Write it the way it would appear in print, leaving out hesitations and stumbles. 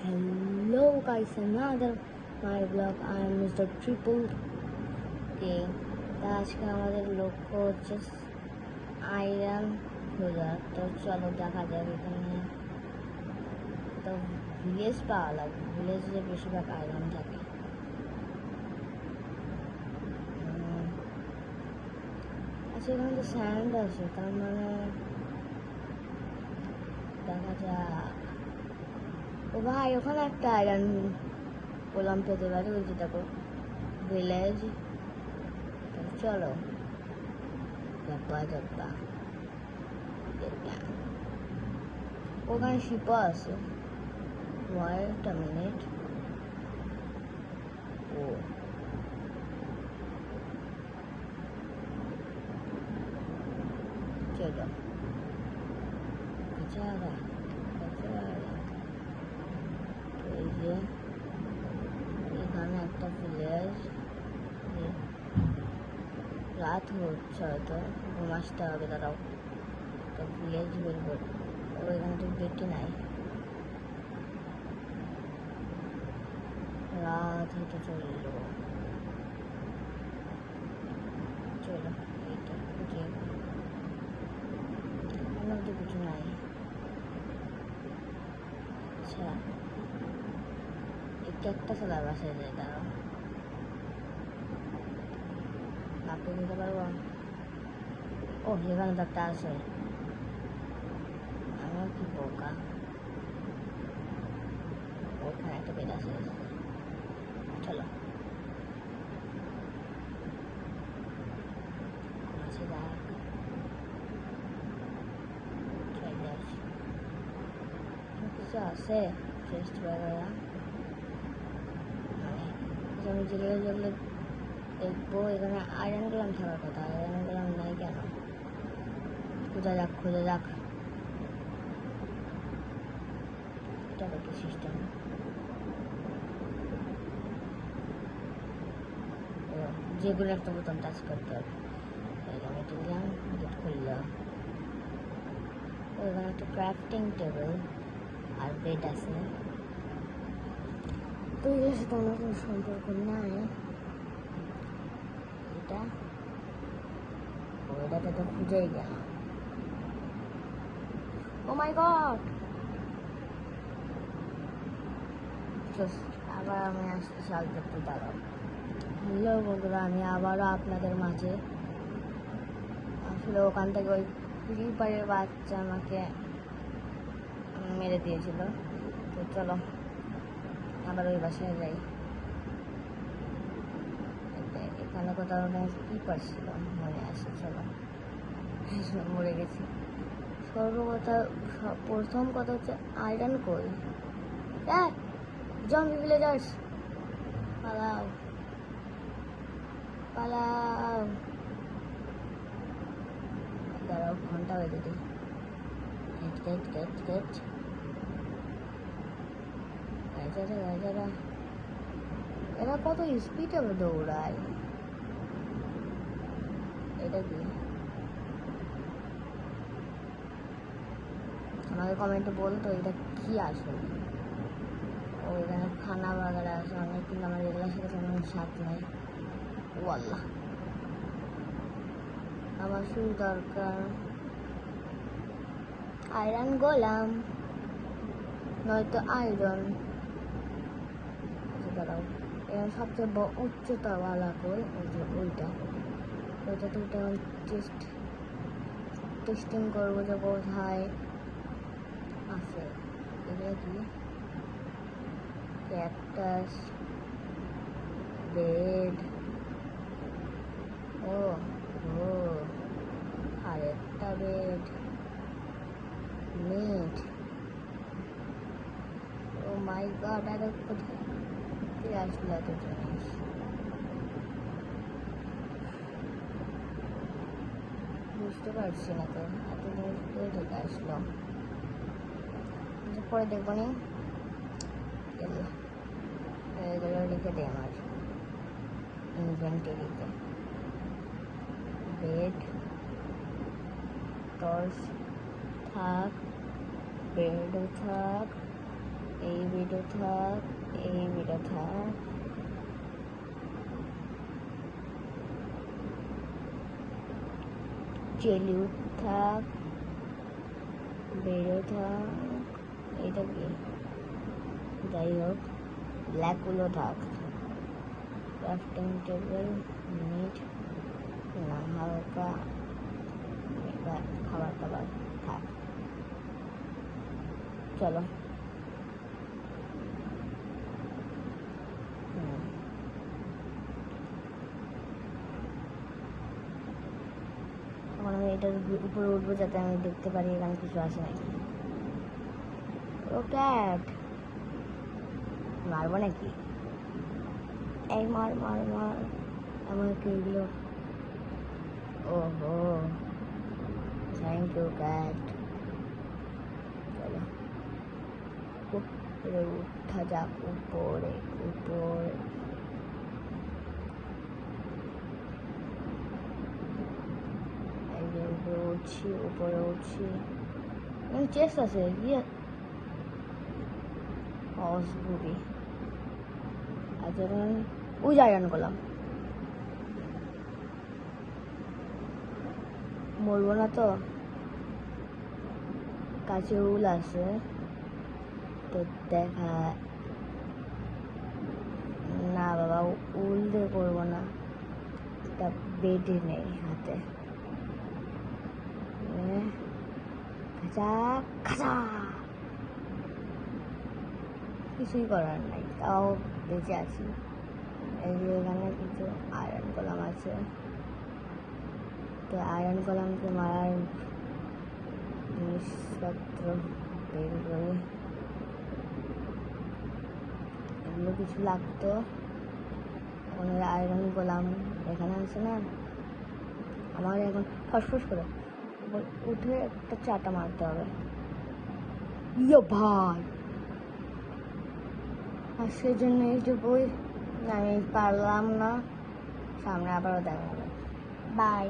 Hello guys, another my vlog. I am Mr. Triple K. আজকে আমাদের লক্ষ্য হচ্ছে আয়রন খোঁজা। তো চলো দেখা যাক এখানে তো ভিলেজ পাওয়া লাগবে। ভিলেজে বেশিরভাগ আয়রন থাকে। আচ্ছা এখানে তো স্যান্ড আছে, তার মানে দেখা যাক। ও ভাই, ওখানে একটা আয়রন গোলাম পেতে পারি, ওই যে দেখো ভিলেজ। চলো দেখবা ওখানে শিপও আছে। ওয়েট আ মিনিট, ও চলো বেচারা এই যে এখানে একটা ভিলেজ। রাত হচ্ছে, হয়তো ঘুম আসতে হবে, তারাও তো ভিলেজ বের করবো। ওইখানে তো বেটি নাই, রাত হতে চললো। চলো এইটা খুঁজে, আমার তো কিছু নাই। আচ্ছা এই কেকটা চলা বাসায় যায়, তারা কাপড় দিতে পারবো। ও এখানে তো একটা আছে, আমার কি বোকা। ওখানে একটা বেড আছে, চলো আছে দেখ। কিছু আছে চেস্ট বাগেরা, মানে আমি যেগুলো যেগুলো দেখবো এখানে আয়রন গ্লাম থাকার কথা, আয়রন গ্লাম নাই কেন? খোঁজা যাক এটা কি সিস্টেম। ও যেগুলো একটা বোতাম টাচ করতে হবে। আমি দিলাম, গেট খুললাম। ওখানে একটা ক্রাফটিং টেবিল আর বেড আছে। তো এর সাথে আমার কোনো সম্পর্ক নাই। এটা ওইটাতে তো খুঁজেই গেলাম। ও মাই গড, আবার আমি আসতে সাহায্য করতে দাঁড়াব। হ্যালো বন্ধুরা, আমি আবারও আপনাদের মাঝে। আসলে ওখান থেকে ওই ফ্রি ফায়ারের বাচ্চা আমাকে মেরে দিয়েছিল। তো চলো আবার ওই বাসায় যাই। এখানে কোথাও কি পারছিল মনে আসে, চলো মরে গেছি। প্রথম কথা হচ্ছে আয়রন কই? জম্বি ভিলেজার্স, পালাও দাঁড়াও, ঘন্টা হয়ে যেতে। এরা কত স্পিডে দৌড়ায়, এটা কি? আমাকে কমেন্টে বলতো এটা কি আসলে। ও এখানে খানা বাগারা আছে অনেক, কিন্তু আমার এগুলোর সাথে কোনো স্বাদ নাই। ও আল্লাহ, আমার শুধু দরকার আয়রন গোলাম, নয়তো আয়রন। দাঁড়াও, এর সবচেয়ে উচ্চতাওয়ালা কই? ওই যে ওইটা তো টেস্টিং করবো যে কোথায় আছে। এগুলো কি? ক্যাকটাস, বেড, ও আরেকটা বেড, মিট। ও মাই গড, আরে কোথায় আসলো এত জিনিস? বুঝতে পারছি না তো, এত জিনিস কোথা থেকে আসলো। পরে দেখবো নি, এগুলো লিখে দেয় আমার ইনভেন্টরিতে। বেড, টর্চ থাক, বেডও থাক, এই বিডো থাক, এই বিডো থাক, জেলিউড থাক, বেরো থাক, এইটা কি যাই হোক, ব্ল্যাকগুলো থাক, ক্রাফটিং টেবিল, মিট না হালকা খাবার দাবার থাক। চলো এখন আমি এটার উপরে উঠবো যাতে আমি দেখতে পারি এখানে কিছু আসে নাকি। ও ক্যাট, মারবো নাকি? এই মার মার মার আমাকে এগুলো। ওহো, থ্যাংক ইউ ক্যাট। চলো উপরে উঠা যাক, উপরে উপরে। এই যে উপরে উঠছি, উপরে উঠছি। চেস্ট আছে গিয়ে অসবুবি। আচ্ছা ওই আয়রন করলাম, মরবো না তো? কাছে উল আছে তো দেখা না বাবা, উল দিয়ে করবো না, একটা বেডে নেই হাতে। খাঁচা খাঁচা, কিছুই করার নাই, তাও বেঁচে আছি। এই যে এখানে কিছু আয়রন কলাম আছে, তো আয়রন কলামকে মারার জিনিসপত্র বের করে এগুলো কিছু লাগতো। এখন আয়রন কলাম এখানে আছে না, আমার এখন ফসফস করে উঠে একটা চাটা মারতে হবে। ইয়ে ভাই, আজকের জন্য এইটুকুই, আমি পারলাম না, সামনে আবারও দেখা হবে, বাই।